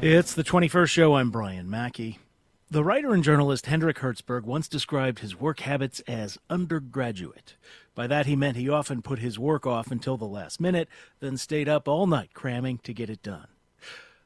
It's the 21st show. I'm Brian Mackey. The writer and journalist Hendrik Hertzberg once described his work habits as undergraduate. By that, he meant he often put his work off until the last minute, then stayed up all night cramming to get it done.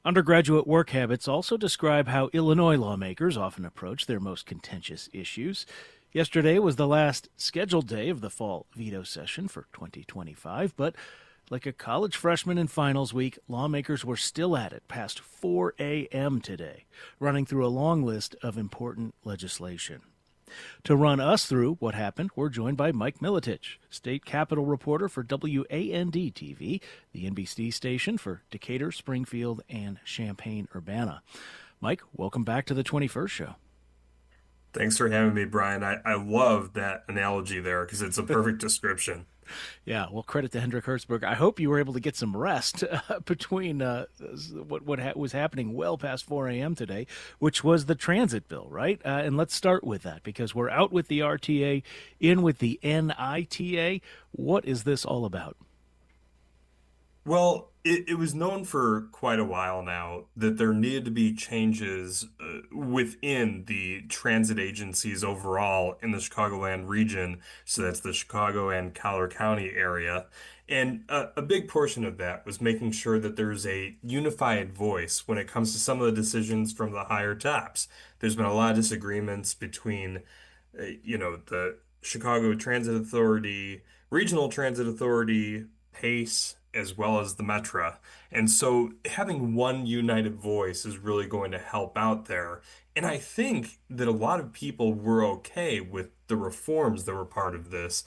Undergraduate work habits also describe how Illinois lawmakers often approach their most contentious issues. Yesterday was the last scheduled day of the fall veto session for 2025, but like a college freshman in finals week, lawmakers were still at it past 4 a.m. today, running through a long list of important legislation. To run us through what happened, we're joined by Mike Militich, state capitol reporter for WAND TV, the NBC station for Decatur, Springfield, and Champaign-Urbana. Mike, welcome back to the 21st show. Thanks for having me, Brian. I love that analogy there because it's a perfect description. Yeah, well, credit to Hendrik Hertzberg. I hope you were able to get some rest between what was happening well past 4 a.m. today, which was the transit bill, right? And let's start with that because we're out with the RTA, in with the NITA. What is this all about? Well, it was known for quite a while now that there needed to be changes within the transit agencies overall in the Chicagoland region. So that's the Chicago and Collier County area. And a big portion of that was making sure that there's a unified voice when it comes to some of the decisions from the higher tops. There's been a lot of disagreements between, the Chicago Transit Authority, Regional Transit Authority, PACE, as well as the Metra. And so having one united voice is really going to help out there. And I think that a lot of people were okay with the reforms that were part of this.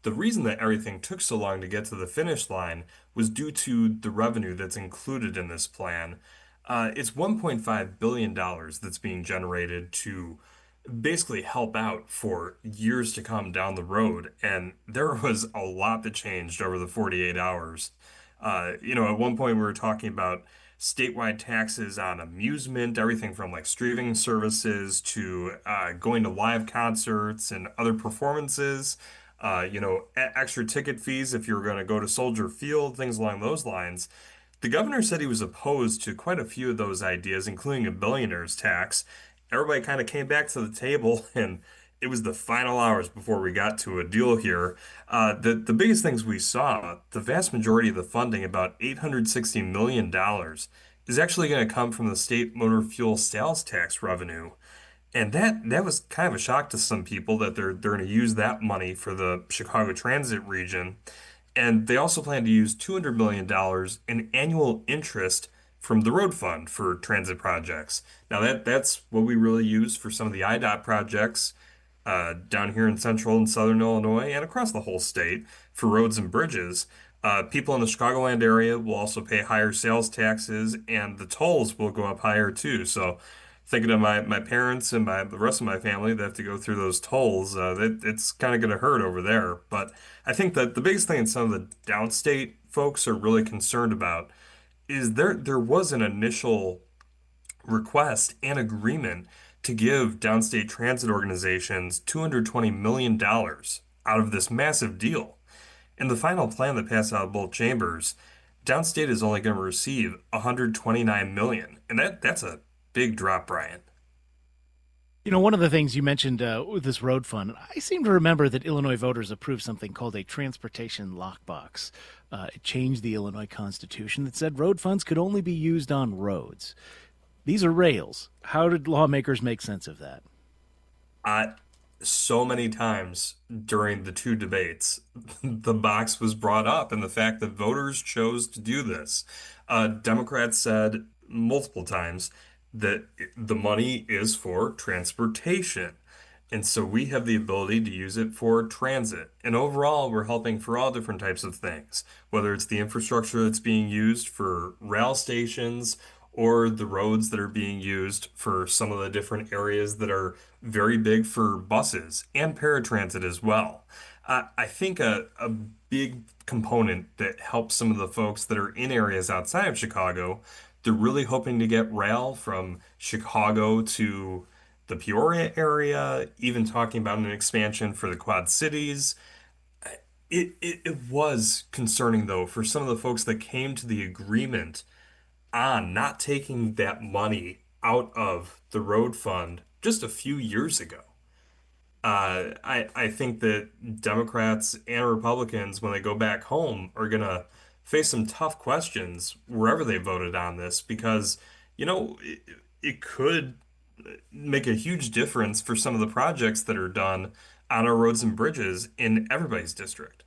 The reason that everything took so long to get to the finish line was due to the revenue that's included in this plan. It's $1.5 billion that's being generated to basically help out for years to come down the road. And there was a lot that changed over the 48 hours. At one point we were talking about statewide taxes on amusement, everything from like streaming services to going to live concerts and other performances. Extra ticket fees if you're going to go to Soldier Field, things along those lines. The governor said he was opposed to quite a few of those ideas, including a billionaire's tax. Everybody kind of came back to the table, and it was the final hours before we got to a deal here. The biggest things we saw, the vast majority of the funding, about $860 million, is actually going to come from the state motor fuel sales tax revenue. And that was kind of a shock to some people that they're going to use that money for the Chicago transit region. And they also plan to use $200 million in annual interest from the road fund for transit projects. Now that's what we really use for some of the IDOT projects down here in central and southern Illinois and across the whole state for roads and bridges. People in the Chicagoland area will also pay higher sales taxes, and the tolls will go up higher too. So, thinking of my parents and the rest of my family that have to go through those tolls, it's kind of going to hurt over there. But I think that the biggest thing that some of the downstate folks are really concerned about is there was an initial request and agreement to give downstate transit organizations $220 million out of this massive deal. In the final plan that passed out of both chambers, downstate is only going to receive 129 million, and that's a big drop, Brian. You know, one of the things you mentioned with this road fund, I seem to remember that Illinois voters approved something called a transportation lockbox. It changed the Illinois Constitution that said road funds could only be used on roads. These are rails. How did lawmakers make sense of that? Uh, so many times during the two debates, the box was brought up, and the fact that voters chose to do this. Democrats said multiple times that the money is for transportation. And so we have the ability to use it for transit. And overall, we're helping for all different types of things, whether it's the infrastructure that's being used for rail stations or the roads that are being used for some of the different areas that are very big for buses and paratransit as well. I think a big component that helps some of the folks that are in areas outside of Chicago, they're really hoping to get rail from Chicago to the Peoria area, even talking about an expansion for the Quad Cities. It was concerning, though, for some of the folks that came to the agreement on not taking that money out of the road fund just a few years ago. I think that Democrats and Republicans, when they go back home, are gonna face some tough questions wherever they voted on this because, it could make a huge difference for some of the projects that are done on our roads and bridges in everybody's district.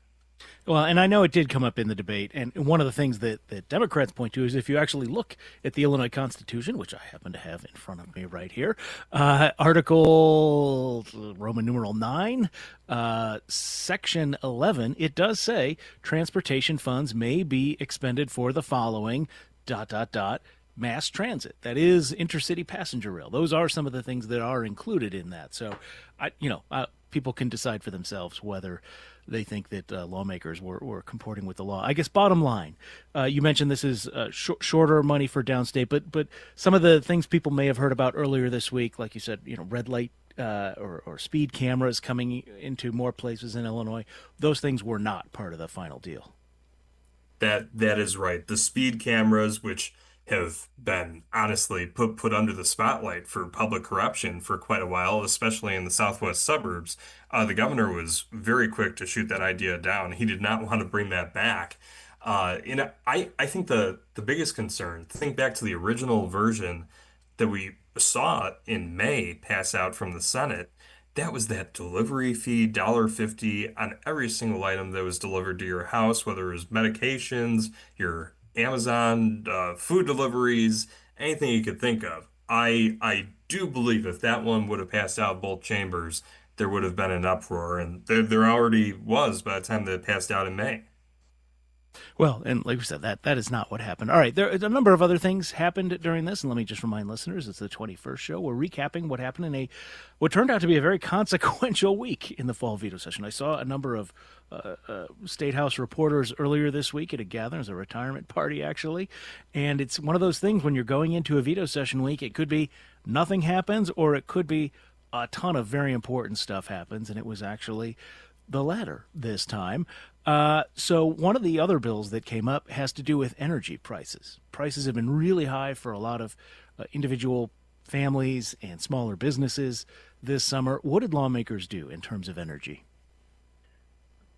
Well, and I know it did come up in the debate, and one of the things that Democrats point to is if you actually look at the Illinois Constitution, which I happen to have in front of me right here, Article Roman numeral 9, Section 11, it does say transportation funds may be expended for the following dot dot dot mass transit. That is intercity passenger rail. Those are some of the things that are included in that. So, people can decide for themselves whether they think that lawmakers were comporting with the law. I guess bottom line, you mentioned this is shorter money for downstate, but some of the things people may have heard about earlier this week, like you said, red light or speed cameras coming into more places in Illinois, those things were not part of the final deal. That is right. The speed cameras, which have been honestly put under the spotlight for public corruption for quite a while, especially in the southwest suburbs, the governor was very quick to shoot that idea down. He did not want to bring that back. I think the biggest concern, think back to the original version that we saw in May pass out from the Senate. That was that delivery fee, $1.50 on every single item that was delivered to your house, whether it was medications, your Amazon food deliveries, anything you could think of. I do believe if that one would have passed out both chambers, there would have been an uproar, and there already was by the time that it passed out in May. Well, and like we said, that is not what happened. All right, there a number of other things happened during this, and let me just remind listeners, it's the 21st show. We're recapping what happened in what turned out to be a very consequential week in the fall veto session. I saw a number of State House reporters earlier this week at a gathering, a retirement party actually, and it's one of those things when you're going into a veto session week, it could be nothing happens, or it could be a ton of very important stuff happens, and it was actually the latter this time. So one of the other bills that came up has to do with energy prices. Prices have been really high for a lot of individual families and smaller businesses this summer. What did lawmakers do in terms of energy?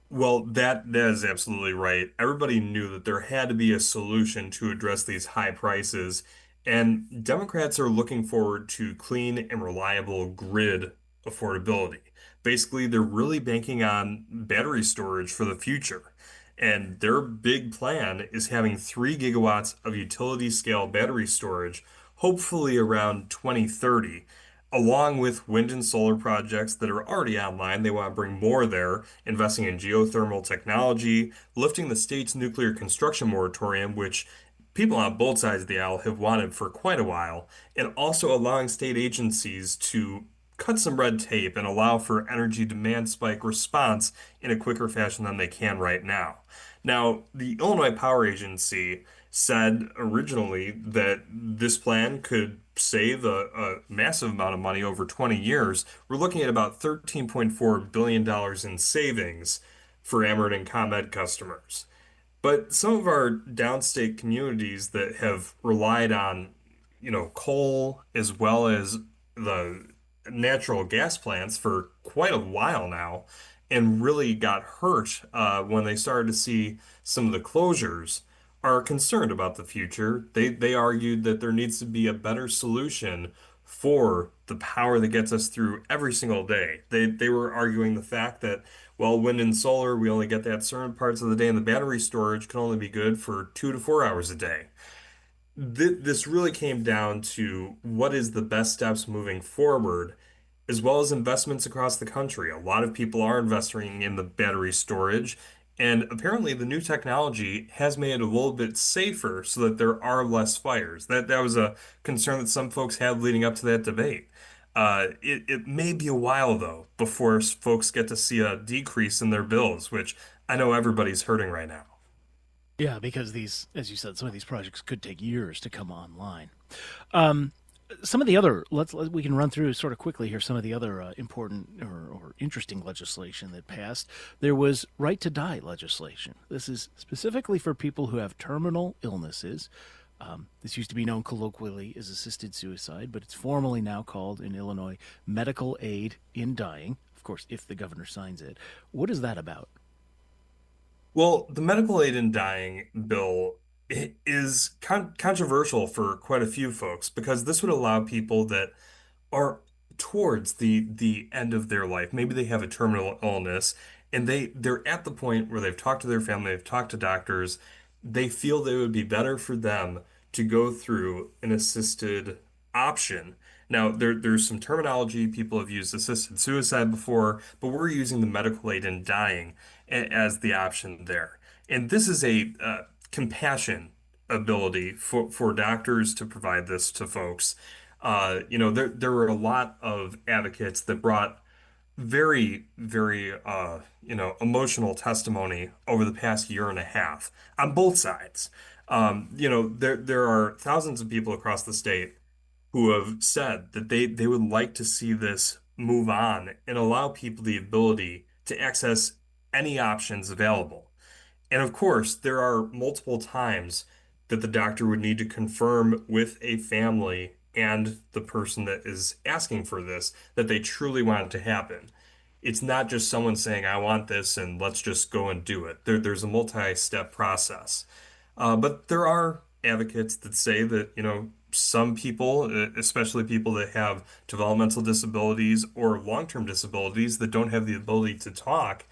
Well, that is absolutely right. Everybody knew that there had to be a solution to address these high prices, and Democrats are looking forward to clean and reliable grid affordability. Basically, they're really banking on battery storage for the future. And their big plan is having 3 gigawatts of utility scale battery storage, hopefully around 2030, along with wind and solar projects that are already online. They want to bring more there, investing in geothermal technology, lifting the state's nuclear construction moratorium, which people on both sides of the aisle have wanted for quite a while, and also allowing state agencies to cut some red tape and allow for energy demand spike response in a quicker fashion than they can right now. Now, the Illinois Power Agency said originally that this plan could save a massive amount of money over 20 years. We're looking at about $13.4 billion in savings for Ameren and ComEd customers. But some of our downstate communities that have relied on, coal as well as the natural gas plants for quite a while now and really got hurt when they started to see some of the closures are concerned about the future. They argued that there needs to be a better solution for the power that gets us through every single day. They were arguing the fact that, well, wind and solar, we only get that certain parts of the day, and the battery storage can only be good for 2 to 4 hours a day. This really came down to what is the best steps moving forward, as well as investments across the country. A lot of people are investing in the battery storage, and apparently the new technology has made it a little bit safer so that there are less fires. That was a concern that some folks had leading up to that debate. It may be a while though before folks get to see a decrease in their bills, which I know everybody's hurting right now. Yeah, because these, as you said, some of these projects could take years to come online. Um, some of the other we can run through sort of quickly here some of the other important or interesting legislation that passed. There was right to die legislation. This is specifically for people who have terminal illnesses. This used to be known colloquially as assisted suicide, but it's formally now called in Illinois medical aid in dying. Of course, if the governor signs it. What is that about? Well, the medical aid in dying bill is controversial for quite a few folks because this would allow people that are towards the end of their life. Maybe they have a terminal illness and they're at the point where they've talked to their family, they've talked to doctors. They feel that it would be better for them to go through an assisted option. Now, there's some terminology. People have used assisted suicide before, but we're using the medical aid in dying as the option there. And this is a compassion ability for doctors to provide this to folks. There were a lot of advocates that brought very, very, emotional testimony over the past year and a half on both sides. There are thousands of people across the state who have said that they would like to see this move on and allow people the ability to access any options available. And of course, there are multiple times that the doctor would need to confirm with a family and the person that is asking for this that they truly want it to happen. It's not just someone saying, I want this and let's just go and do it. There's a multi-step process. But there are advocates that say that, some people, especially people that have developmental disabilities or long-term disabilities that don't have the ability to talk,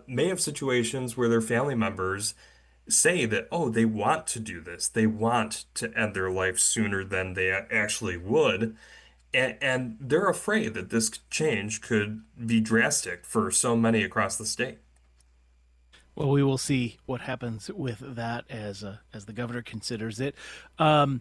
may have situations where their family members say that, oh, they want to do this. They want to end their life sooner than they actually would. And they're afraid that this change could be drastic for so many across the state. Well, we will see what happens with that as the governor considers it. Um,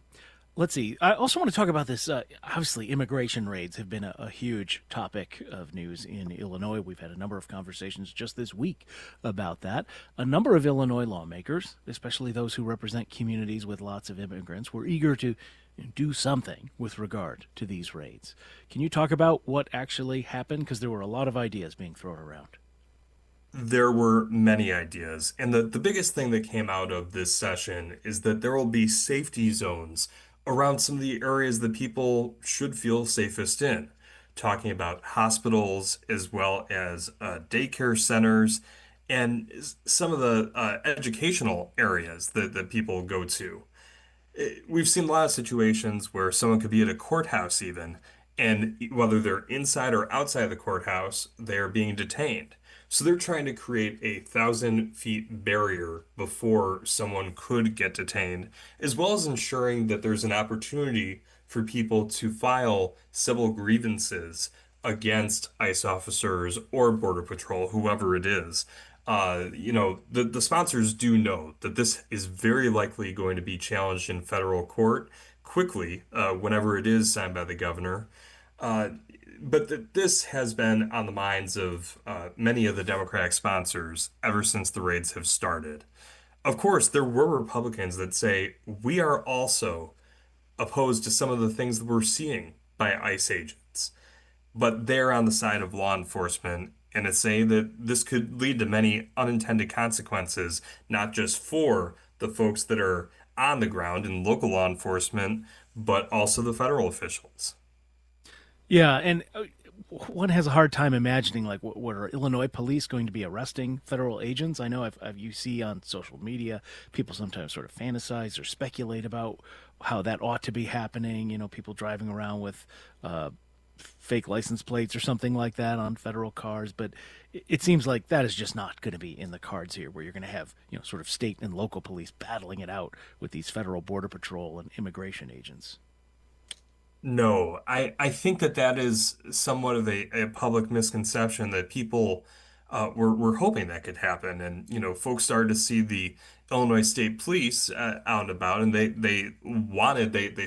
let's see. I also want to talk about this. Obviously, immigration raids have been a huge topic of news in Illinois. We've had a number of conversations just this week about that. A number of Illinois lawmakers, especially those who represent communities with lots of immigrants, were eager to do something with regard to these raids. Can you talk about what actually happened? Because there were a lot of ideas being thrown around. There were many ideas, and the biggest thing that came out of this session is that there will be safety zones around some of the areas that people should feel safest in. Talking about hospitals as well as daycare centers and some of the educational areas that people go to. We've seen a lot of situations where someone could be at a courthouse even, and whether they're inside or outside the courthouse, they're being detained. So they're trying to create a 1,000 feet barrier before someone could get detained, as well as ensuring that there's an opportunity for people to file civil grievances against ICE officers or Border Patrol, whoever it is. The sponsors do know that this is very likely going to be challenged in federal court quickly, whenever it is signed by the governor. Uh, but this has been on the minds of many of the Democratic sponsors ever since the raids have started. Of course, there were Republicans that say we are also opposed to some of the things that we're seeing by ICE agents, but they're on the side of law enforcement, and it's saying that this could lead to many unintended consequences, not just for the folks that are on the ground in local law enforcement, but also the federal officials. Yeah, and one has a hard time imagining like what are Illinois police going to be arresting federal agents? I know you see on social media people sometimes sort of fantasize or speculate about how that ought to be happening. People driving around with fake license plates or something like that on federal cars, but it seems like that is just not going to be in the cards here, where you're going to have sort of state and local police battling it out with these federal border patrol and immigration agents. No, I think that is somewhat of a public misconception that people were hoping that could happen. And, folks started to see the Illinois State Police out and about, and they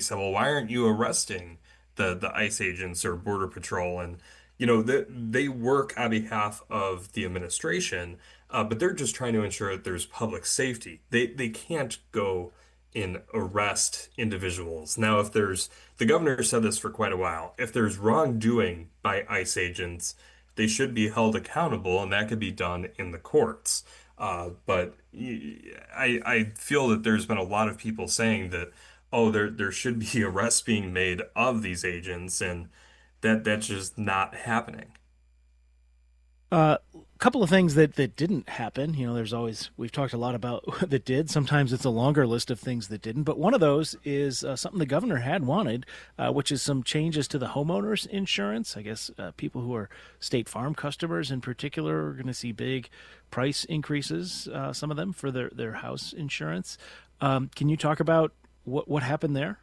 said, well, why aren't you arresting the ICE agents or Border Patrol? And, they work on behalf of the administration, but they're just trying to ensure that there's public safety. They can't go and arrest individuals. Now, if there's the governor said this for quite a while. If there's wrongdoing by ICE agents, they should be held accountable, and that could be done in the courts. But I feel that there's been a lot of people saying that, oh, there should be arrests being made of these agents, and that's just not happening. A couple of things that didn't happen. There's always, we've talked a lot about that did. Sometimes it's a longer list of things that didn't. But one of those is something the governor had wanted, which is some changes to the homeowners insurance. I guess people who are State Farm customers in particular are going to see big price increases, some of them for their house insurance. Can you talk about what happened there?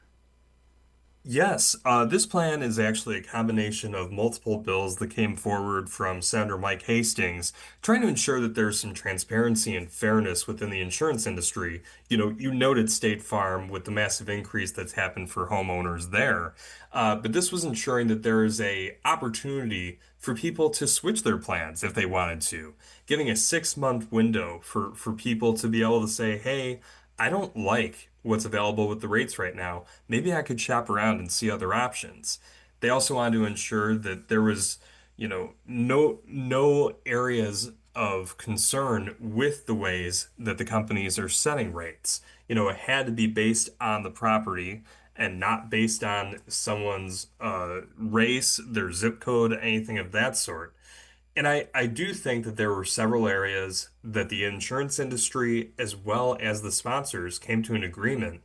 Yes, this plan is actually a combination of multiple bills that came forward from Senator Mike Hastings, trying to ensure that there's some transparency and fairness within the insurance industry. You noted State Farm with the massive increase that's happened for homeowners there, but this was ensuring that there is a opportunity for people to switch their plans if they wanted to, giving a 6 month window for people to be able to say, hey, I don't like what's available with the rates right now. Maybe I could shop around and see other options. They also wanted to ensure that there was, no areas of concern with the ways that the companies are setting rates. It had to be based on the property and not based on someone's race, their zip code, anything of that sort. And I do think that there were several areas that the insurance industry, as well as the sponsors, came to an agreement.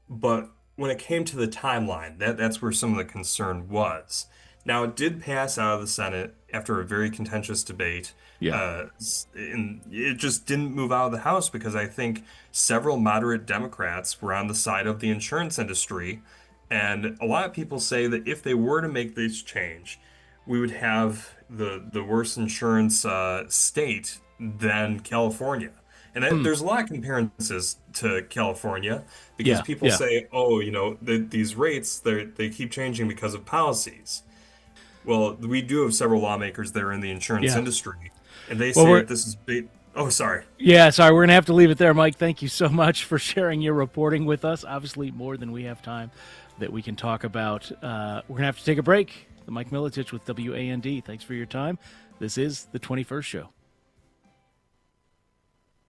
But when it came to the timeline, that's where some of the concern was. Now, it did pass out of the Senate after a very contentious debate, Yeah. and it just didn't move out of the House because I think several moderate Democrats were on the side of the insurance industry. And a lot of people say that if they were to make this change, we would have the worst insurance state than California. And Hmm. there's a lot of comparisons to California because Yeah. people Yeah. say, oh, these rates they keep changing because of policies. Well, we do have several lawmakers that are in the insurance Yeah. industry, and they Well, say we're that this is big. Oh, sorry. Yeah, sorry, we're going to have to leave it there, Mike. Thank you so much for sharing your reporting with us. Obviously, more than we have time that we can talk about. We're going to have to take a break. The Mike Militich with WAND. Thanks for your time. This is the 21st Show.